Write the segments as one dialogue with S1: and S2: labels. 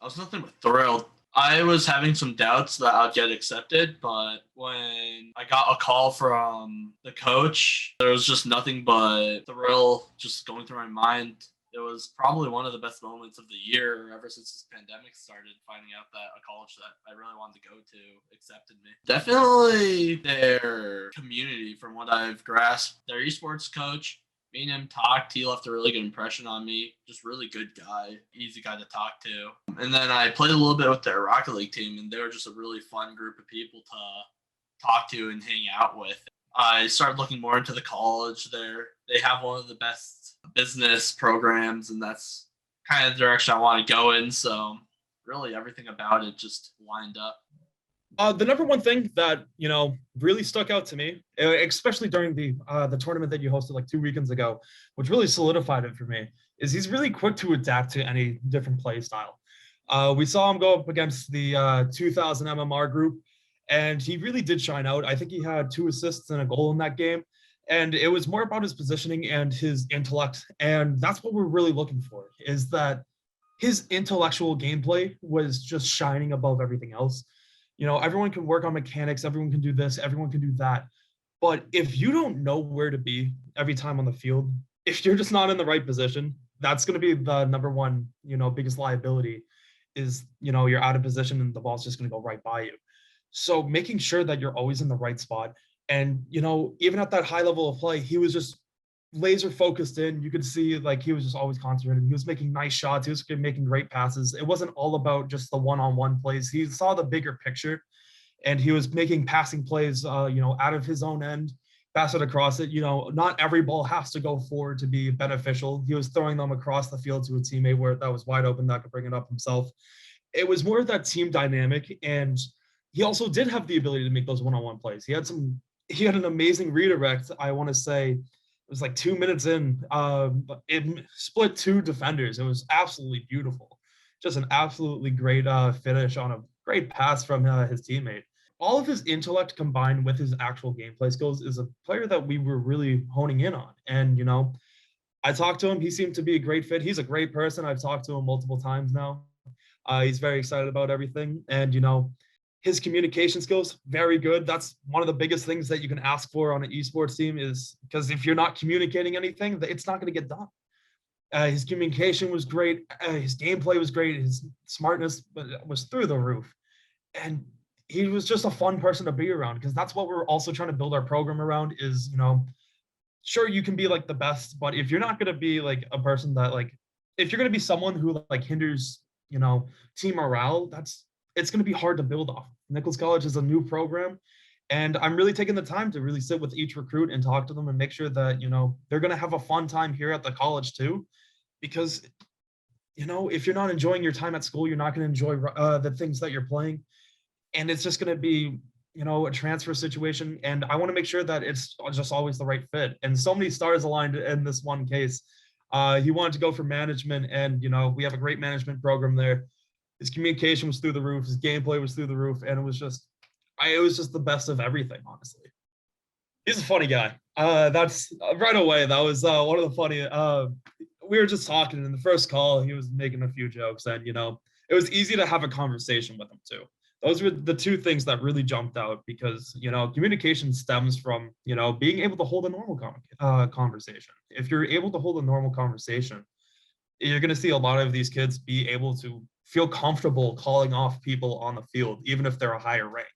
S1: I was nothing but thrilled. I was having some doubts that I'd get accepted, but when I got a call from the coach, there was just nothing but thrill just going through my mind. It was probably one of the best moments of the year ever since this pandemic started, finding out that a college that I really wanted to go to accepted me. Definitely their community, from what I've grasped. Their esports coach, me and him talked. He left a really good impression on me. Just really good guy, easy guy to talk to. And then I played a little bit with their Rocket League team, and they were just a really fun group of people to talk to and hang out with. I started looking more into the college there. They have one of the best business programs, and that's kind of the direction I want to go in. So really everything about it just lined up.
S2: The number one thing that really stuck out to me, especially during the tournament that you hosted like 2 weekends ago, which really solidified it for me, is he's really quick to adapt to any different play style. We saw him go up against the 2000 MMR group, and he really did shine out. I think he had 2 assists and a goal in that game, and it was more about his positioning and his intellect, and that's what we're really looking for, is that his intellectual gameplay was just shining above everything else. Everyone can work on mechanics, everyone can do this, everyone can do that. But if you don't know where to be every time on the field, if you're just not in the right position, that's going to be the number one, biggest liability is, you're out of position and the ball's just going to go right by you. So making sure that you're always in the right spot. And, even at that high level of play, he was just laser focused in. You could see like he was just always concentrated. He was making nice shots. He was making great passes. It wasn't all about just the one-on-one plays. He saw the bigger picture, and he was making passing plays, out of his own end, pass it across it. Not every ball has to go forward to be beneficial. He was throwing them across the field to a teammate where that was wide open that could bring it up himself. It was more of that team dynamic, and he also did have the ability to make those one-on-one plays. He had an amazing redirect. I want to say it was like 2 minutes in, it split 2 defenders. It was absolutely beautiful. Just an absolutely great finish on a great pass from his teammate. All of his intellect combined with his actual gameplay skills is a player that we were really honing in on. And, I talked to him. He seemed to be a great fit. He's a great person. I've talked to him multiple times now. He's very excited about everything. And, his communication skills, very good. That's one of the biggest things that you can ask for on an esports team, is because if you're not communicating anything, it's not going to get done. His communication was great. His gameplay was great. His smartness was through the roof. And he was just a fun person to be around, because that's what we're also trying to build our program around is, sure, you can be like the best, but if you're not going to be like a person that if you're going to be someone who hinders, team morale, it's going to be hard to build off. Nichols College is a new program, and I'm really taking the time to really sit with each recruit and talk to them and make sure that, they're going to have a fun time here at the college too, because, if you're not enjoying your time at school, you're not going to enjoy the things that you're playing. And it's just going to be, a transfer situation. And I want to make sure that it's just always the right fit. And so many stars aligned in this one case. He wanted to go for management, and, we have a great management program there. His communication was through the roof. His gameplay was through the roof. And it was just the best of everything, honestly. He's a funny guy. That's right away. That was one of the funny. We were just talking in the first call. He was making a few jokes, and, it was easy to have a conversation with him too. Those were the 2 things that really jumped out, because, communication stems from, being able to hold a normal conversation. If you're able to hold a normal conversation, you're going to see a lot of these kids be able to feel comfortable calling off people on the field, even if they're a higher rank.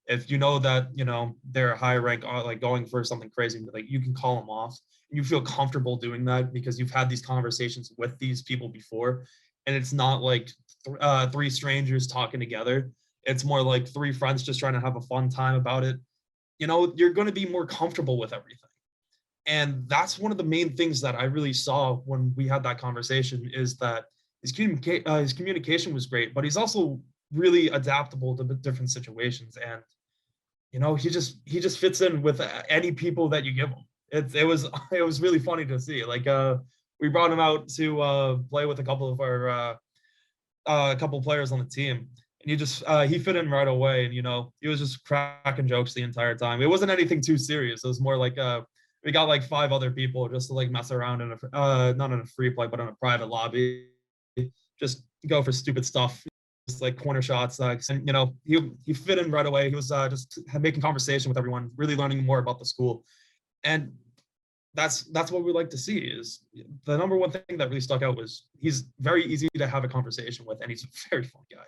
S2: If you know that, they're a higher rank, like going for something crazy, you can call them off, and you feel comfortable doing that because you've had these conversations with these people before. And it's not like 3 strangers talking together. It's more like 3 friends just trying to have a fun time about it. You're going to be more comfortable with everything. And that's one of the main things that I really saw when we had that conversation, is that his communication was great, but he's also really adaptable to different situations. And, he just fits in with any people that you give him. It was really funny to see. We brought him out to play with a couple of our players on the team. And he fit in right away. And, he was just cracking jokes the entire time. It wasn't anything too serious. It was more like, we got 5 other people just to mess around in not in a free play, but in a private lobby, just go for stupid stuff, just like corner shots. And he fit in right away. He was just making conversation with everyone, really learning more about the school, and that's what we like to see. Is the number one thing that really stuck out was he's very easy to have a conversation with, and he's a very fun guy.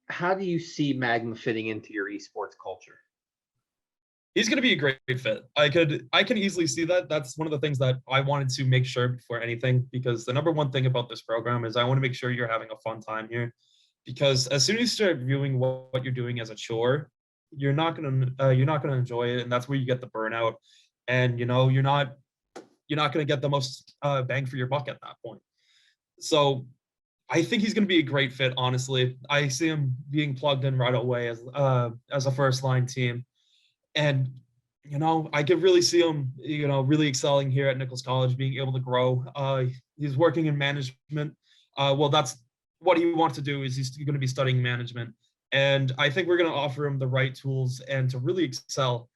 S3: How do you see Magma fitting into your esports culture?
S2: He's going to be a great fit. I can easily see that. That's one of the things that I wanted to make sure before anything, because the number one thing about this program is I want to make sure you're having a fun time here, because as soon as you start viewing what you're doing as a chore, you're not going to enjoy it, and that's where you get the burnout, and you're not going to get the most bang for your buck at that point. So I think he's going to be a great fit. Honestly, I see him being plugged in right away as a first line team. And, I could really see him, really excelling here at Nichols College, being able to grow. He's working in management. Well, that's what he wants to do, is he's going to be studying management. And I think we're going to offer him the right tools and to really excel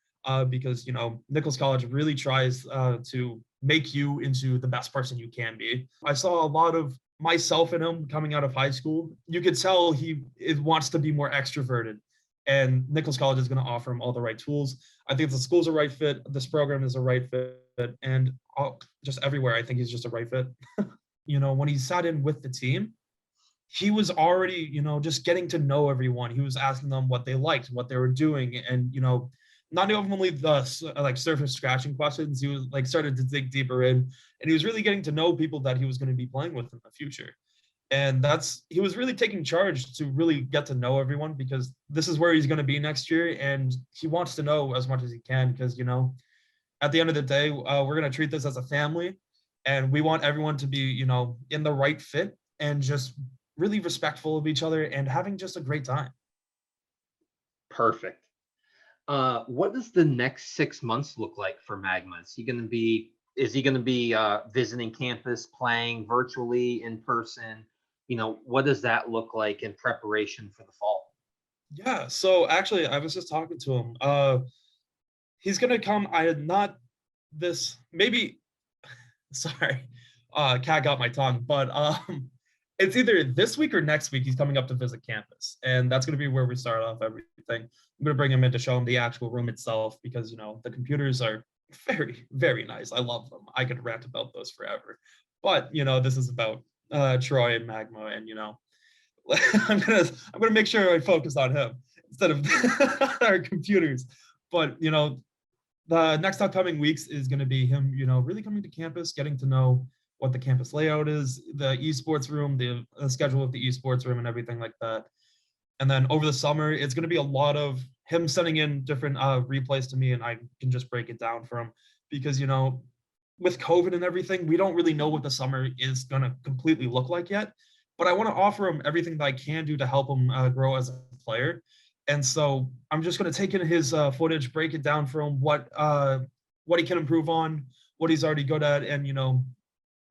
S2: because, Nichols College really tries to make you into the best person you can be. I saw a lot of myself in him coming out of high school. You could tell he wants to be more extroverted. And Nichols College is going to offer him all the right tools. I think the school's a right fit. This program is a right fit. And just everywhere, I think he's just a right fit. When he sat in with the team, he was already, just getting to know everyone. He was asking them what they liked, what they were doing. And, not only the surface scratching questions, he was started to dig deeper in. And he was really getting to know people that he was going to be playing with in the future. And he was really taking charge to really get to know everyone, because this is where he's going to be next year. And he wants to know as much as he can, because, at the end of the day, we're going to treat this as a family, and we want everyone to be, in the right fit and just really respectful of each other and having just a great time.
S3: Perfect. What does the next 6 months look like for Magma? Is he going to be visiting campus, playing virtually, in person? What does that look like in preparation for the fall?
S2: Yeah, so actually, I was just talking to him. He's gonna come. Sorry, cat got my tongue, but it's either this week or next week. He's coming up to visit campus, and that's gonna be where we start off everything. I'm gonna bring him in to show him the actual room itself, because the computers are very, very nice. I love them. I could rant about those forever, but this is about Troy and Magma, and I'm gonna make sure I focus on him instead of our computers. But the next upcoming weeks is going to be him, really coming to campus, getting to know what the campus layout is, the esports room, the schedule of the esports room, and everything like that. And then over the summer, it's going to be a lot of him sending in different replays to me, and I can just break it down for him, because with COVID and everything, we don't really know what the summer is going to completely look like yet. But I want to offer him everything that I can do to help him grow as a player. And so I'm just going to take in his footage, break it down for him, what he can improve on, what he's already good at, and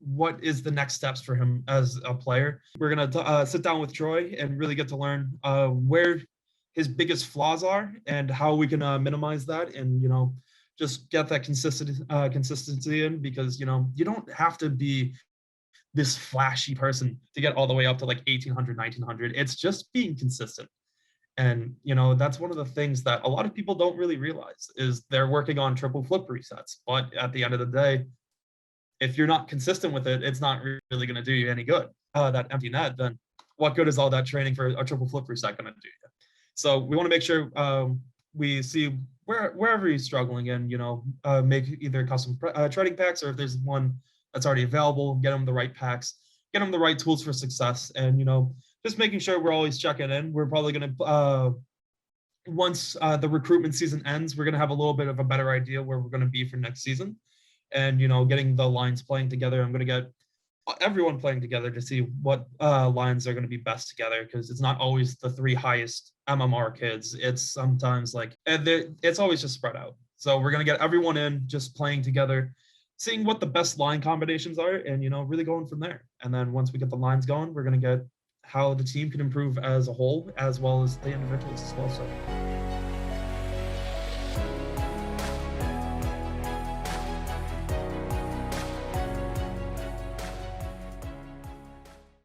S2: what is the next steps for him as a player. We're going to sit down with Troy and really get to learn where his biggest flaws are and how we can minimize that, and just get that consistency in, because you don't have to be this flashy person to get all the way up to like 1800, 1900. It's just being consistent. And that's one of the things that a lot of people don't really realize, is they're working on triple flip resets, but at the end of the day, if you're not consistent with it, it's not really going to do you any good. That empty net, then what good is all that training for a triple flip reset going to do you? So we want to make sure we see wherever he's struggling, and make either custom trading packs, or if there's one that's already available, get him the right packs, get him the right tools for success, and just making sure we're always checking in. We're probably going to once the recruitment season ends, we're going to have a little bit of a better idea where we're going to be for next season, and getting the lines playing together. I'm going to get everyone playing together to see what lines are going to be best together, because it's not always the 3 highest MMR kids. It's sometimes it's always just spread out. So we're going to get everyone in, just playing together, seeing what the best line combinations are, and really going from there. And then once we get the lines going, we're going to get how the team can improve as a whole, as well as the individuals as well. So